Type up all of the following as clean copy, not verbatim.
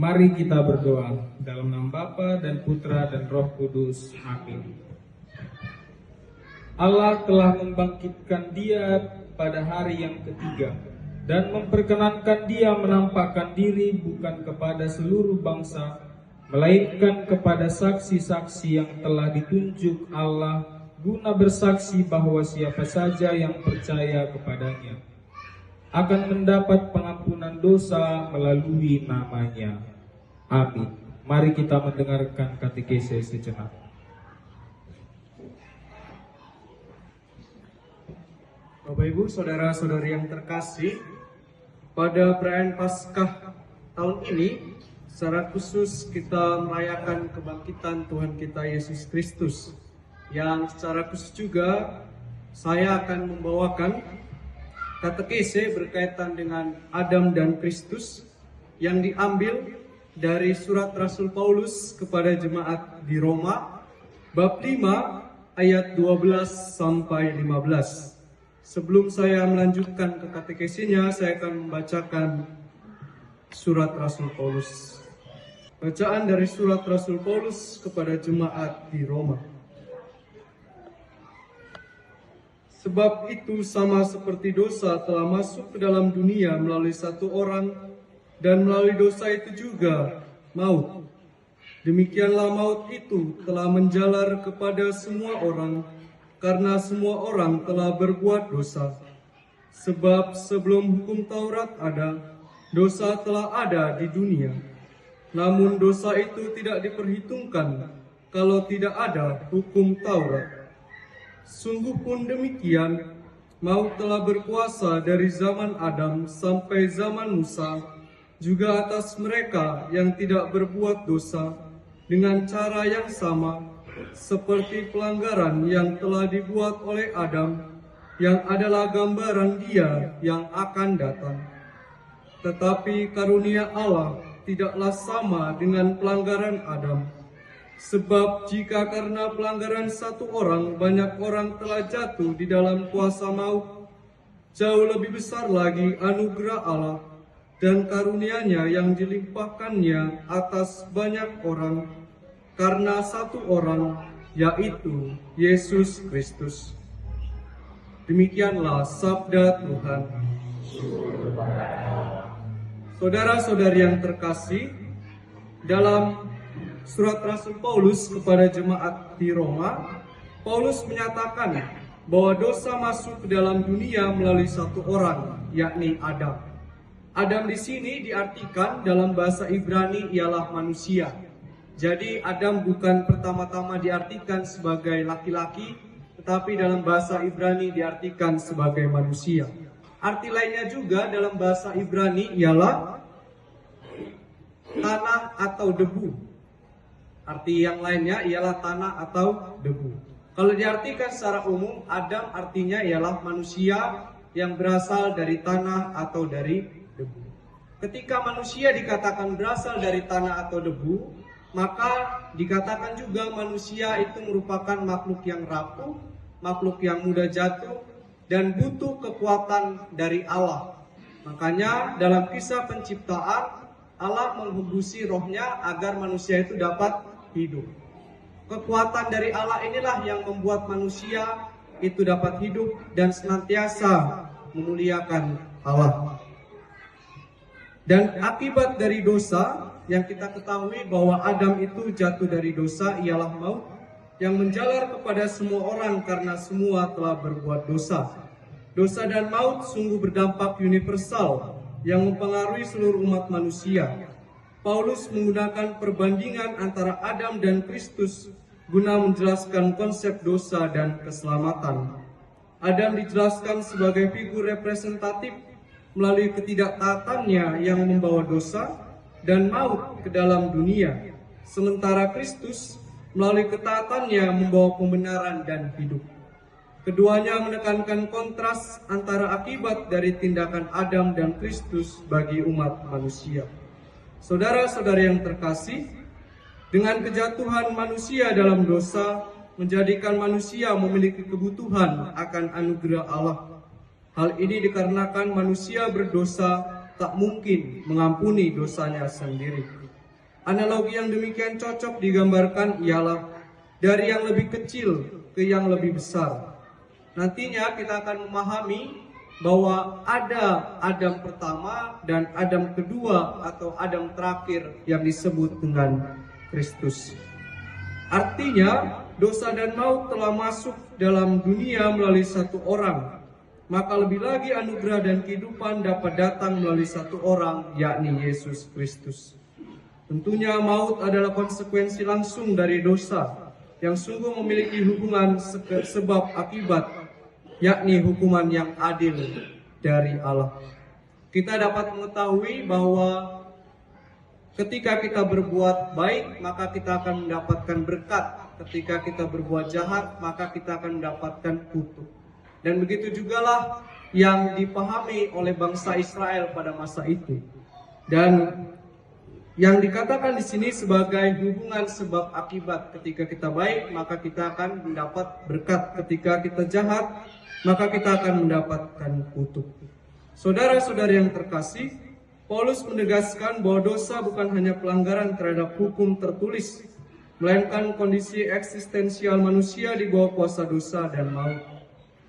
Mari kita berdoa dalam nama Bapa dan Putra dan Roh Kudus. Amin. Allah telah membangkitkan Dia pada hari yang ketiga dan memperkenankan Dia menampakkan diri bukan kepada seluruh bangsa, melainkan kepada saksi-saksi yang telah ditunjuk Allah guna bersaksi bahwa siapa saja yang percaya kepadanya akan mendapat pengampunan dosa melalui namanya. Amin. Mari kita mendengarkan katekese sejenak. Bapak Ibu, saudara-saudari yang terkasih, pada perayaan Paskah tahun ini secara khusus kita merayakan kebangkitan Tuhan kita Yesus Kristus, yang secara khusus juga saya akan membawakan katekese berkaitan dengan Adam dan Kristus yang diambil dari surat Rasul Paulus kepada jemaat di Roma bab 5 ayat 12 sampai 15. Sebelum saya melanjutkan ke katekesinya, saya akan membacakan surat Rasul Paulus. Bacaan dari surat Rasul Paulus kepada jemaat di Roma. Sebab itu sama seperti dosa telah masuk ke dalam dunia melalui satu orang, dan melalui dosa itu juga maut. Demikianlah maut itu telah menjalar kepada semua orang, karena semua orang telah berbuat dosa. Sebab sebelum hukum Taurat ada, dosa telah ada di dunia. Namun dosa itu tidak diperhitungkan kalau tidak ada hukum Taurat. Sungguh pun demikian, maut telah berkuasa dari zaman Adam sampai zaman Musa, juga atas mereka yang tidak berbuat dosa, dengan cara yang sama, seperti pelanggaran yang telah dibuat oleh Adam, yang adalah gambaran Dia yang akan datang. Tetapi karunia Allah tidaklah sama dengan pelanggaran Adam. Sebab jika karena pelanggaran satu orang banyak orang telah jatuh di dalam kuasa maut, jauh lebih besar lagi anugerah Allah dan karunia-Nya yang dilimpahkannya atas banyak orang, karena satu orang, yaitu Yesus Kristus. Demikianlah sabda Tuhan. Saudara-saudari yang terkasih, dalam surat Rasul Paulus kepada jemaat di Roma, Paulus menyatakan bahwa dosa masuk ke dalam dunia melalui satu orang, yakni Adam. Adam di sini diartikan dalam bahasa Ibrani ialah manusia. Jadi Adam bukan pertama-tama diartikan sebagai laki-laki, tetapi dalam bahasa Ibrani diartikan sebagai manusia. Arti lainnya juga dalam bahasa Ibrani ialah tanah atau debu. Arti yang lainnya ialah tanah atau debu. Kalau diartikan secara umum, Adam artinya ialah manusia yang berasal dari tanah atau dari debu. Ketika manusia dikatakan berasal dari tanah atau debu, maka dikatakan juga manusia itu merupakan makhluk yang rapuh, makhluk yang mudah jatuh, dan butuh kekuatan dari Allah. Makanya dalam kisah penciptaan, Allah menghembusi rohnya agar manusia itu dapat hidup. Kekuatan dari Allah inilah yang membuat manusia itu dapat hidup dan senantiasa memuliakan Allah. Dan akibat dari dosa, yang kita ketahui bahwa Adam itu jatuh dari dosa ialah maut yang menjalar kepada semua orang karena semua telah berbuat dosa. Dosa dan maut sungguh berdampak universal yang mempengaruhi seluruh umat manusia. Paulus menggunakan perbandingan antara Adam dan Kristus guna menjelaskan konsep dosa dan keselamatan. Adam dijelaskan sebagai figur representatif melalui ketidaktaatannya yang membawa dosa dan maut ke dalam dunia, sementara Kristus melalui ketaatannya membawa pembenaran dan hidup. Keduanya menekankan kontras antara akibat dari tindakan Adam dan Kristus bagi umat manusia. Saudara-saudari yang terkasih, dengan kejatuhan manusia dalam dosa menjadikan manusia memiliki kebutuhan akan anugerah Allah. Hal ini dikarenakan manusia berdosa tak mungkin mengampuni dosanya sendiri. Analogi yang demikian cocok digambarkan ialah dari yang lebih kecil ke yang lebih besar. Nantinya kita akan memahami bahwa ada Adam pertama dan Adam kedua atau Adam terakhir yang disebut dengan Kristus. Artinya, dosa dan maut telah masuk dalam dunia melalui satu orang. Maka lebih lagi anugerah dan kehidupan dapat datang melalui satu orang, yakni Yesus Kristus. Tentunya maut adalah konsekuensi langsung dari dosa yang sungguh memiliki hubungan sebab akibat, yakni hukuman yang adil dari Allah. Kita dapat mengetahui bahwa ketika kita berbuat baik, maka kita akan mendapatkan berkat. Ketika kita berbuat jahat, maka kita akan mendapatkan kutuk. Dan begitu jugalah yang dipahami oleh bangsa Israel pada masa itu. Dan yang dikatakan di sini sebagai hubungan sebab akibat, ketika kita baik maka kita akan mendapat berkat, ketika kita jahat maka kita akan mendapatkan kutuk. Saudara-saudari yang terkasih, Paulus menegaskan bahwa dosa bukan hanya pelanggaran terhadap hukum tertulis, melainkan kondisi eksistensial manusia di bawah kuasa dosa dan maut.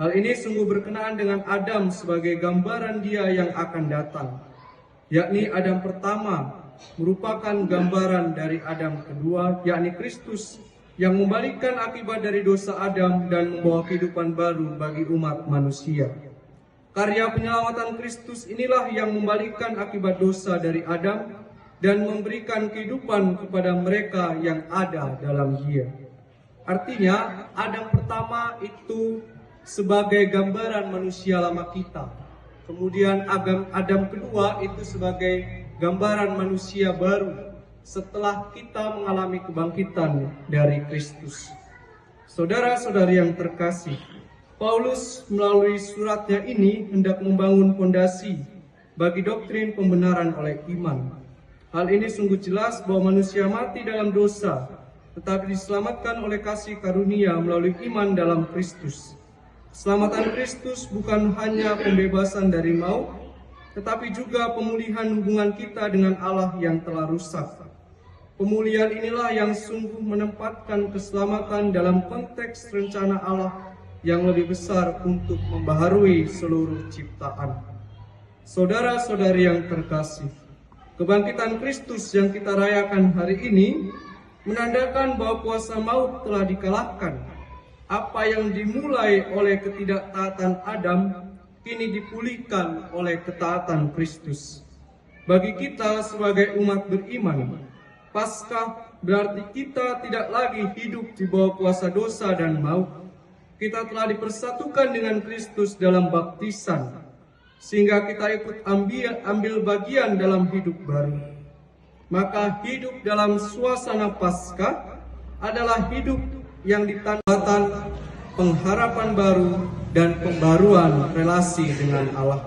Hal ini sungguh berkenaan dengan Adam sebagai gambaran dia yang akan datang, yakni Adam pertama merupakan gambaran dari Adam kedua, yakni Kristus, yang membalikkan akibat dari dosa Adam dan membawa kehidupan baru bagi umat manusia. Karya penyelamatan Kristus inilah yang membalikkan akibat dosa dari Adam dan memberikan kehidupan kepada mereka yang ada dalam Dia. Artinya, Adam pertama itu sebagai gambaran manusia lama kita. Kemudian Adam kedua itu sebagai gambaran manusia baru setelah kita mengalami kebangkitan dari Kristus. Saudara-saudari yang terkasih, Paulus melalui suratnya ini hendak membangun fondasi bagi doktrin pembenaran oleh iman. Hal ini sungguh jelas bahwa manusia mati dalam dosa, tetapi diselamatkan oleh kasih karunia melalui iman dalam Kristus. Keselamatan Kristus bukan hanya pembebasan dari maut, tetapi juga pemulihan hubungan kita dengan Allah yang telah rusak. Pemulihan inilah yang sungguh menempatkan keselamatan dalam konteks rencana Allah yang lebih besar untuk membaharui seluruh ciptaan. Saudara-saudari yang terkasih, kebangkitan Kristus yang kita rayakan hari ini menandakan bahwa kuasa maut telah dikalahkan. Apa yang dimulai oleh ketidaktaatan Adam kini dipulihkan oleh ketaatan Kristus. Bagi kita sebagai umat beriman, Paskah berarti kita tidak lagi hidup di bawah kuasa dosa dan maut. Kita telah dipersatukan dengan Kristus dalam baptisan, sehingga kita ikut ambil bagian dalam hidup baru. Maka hidup dalam suasana Paskah adalah hidup yang ditandai pengharapan baru dan pembaruan relasi dengan Allah.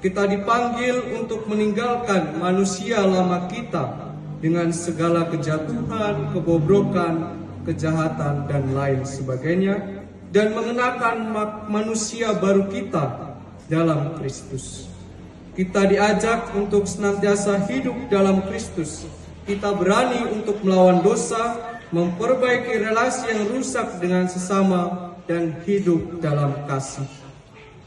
Kita dipanggil untuk meninggalkan manusia lama kita dengan segala kejatuhan, kebobrokan, kejahatan, dan lain sebagainya, dan mengenakan manusia baru kita dalam Kristus. Kita diajak untuk senantiasa hidup dalam Kristus. Kita berani untuk melawan dosa, memperbaiki relasi yang rusak dengan sesama, dan hidup dalam kasih.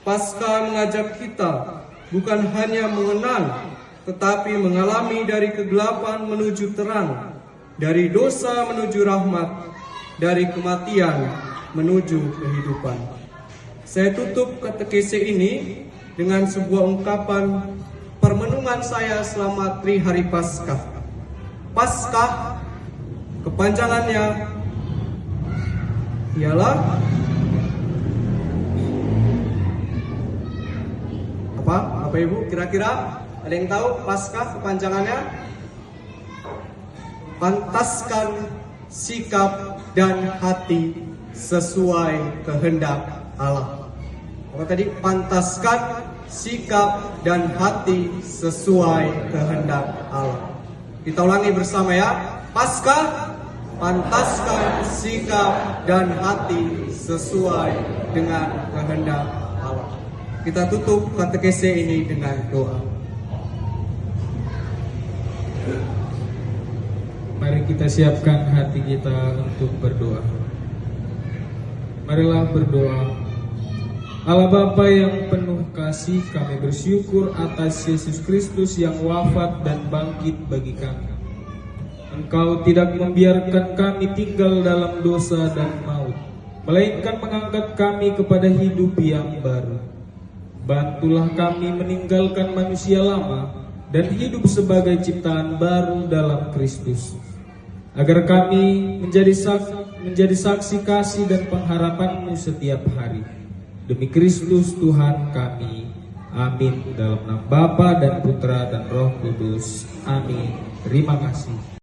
Paskah mengajak kita bukan hanya mengenal, tetapi mengalami dari kegelapan menuju terang, dari dosa menuju rahmat, dari kematian menuju kehidupan. Saya tutup katekese ini dengan sebuah ungkapan permenungan saya selama Trihari Paskah. Paskah kepanjangannya ialah apa? Bapak Ibu kira-kira ada yang tahu Paskah kepanjangannya? Pantaskan sikap dan hati sesuai kehendak Allah. Apa tadi? Pantaskan sikap dan hati sesuai kehendak Allah. Kita ulangi bersama ya. Paskah, pantaskan sikap dan hati sesuai dengan kehendak Allah. Kita tutup katekese ini dengan doa. Mari kita siapkan hati kita untuk berdoa. Marilah berdoa. Allah Bapa yang penuh kasih, kami bersyukur atas Yesus Kristus yang wafat dan bangkit bagi kami. Engkau tidak membiarkan kami tinggal dalam dosa dan maut, melainkan mengangkat kami kepada hidup yang baru. Bantulah kami meninggalkan manusia lama dan hidup sebagai ciptaan baru dalam Kristus, agar kami menjadi saksi kasih dan pengharapan-Mu setiap hari. Demi Kristus Tuhan kami. Amin. Dalam nama Bapa dan Putra dan Roh Kudus. Amin. Terima kasih.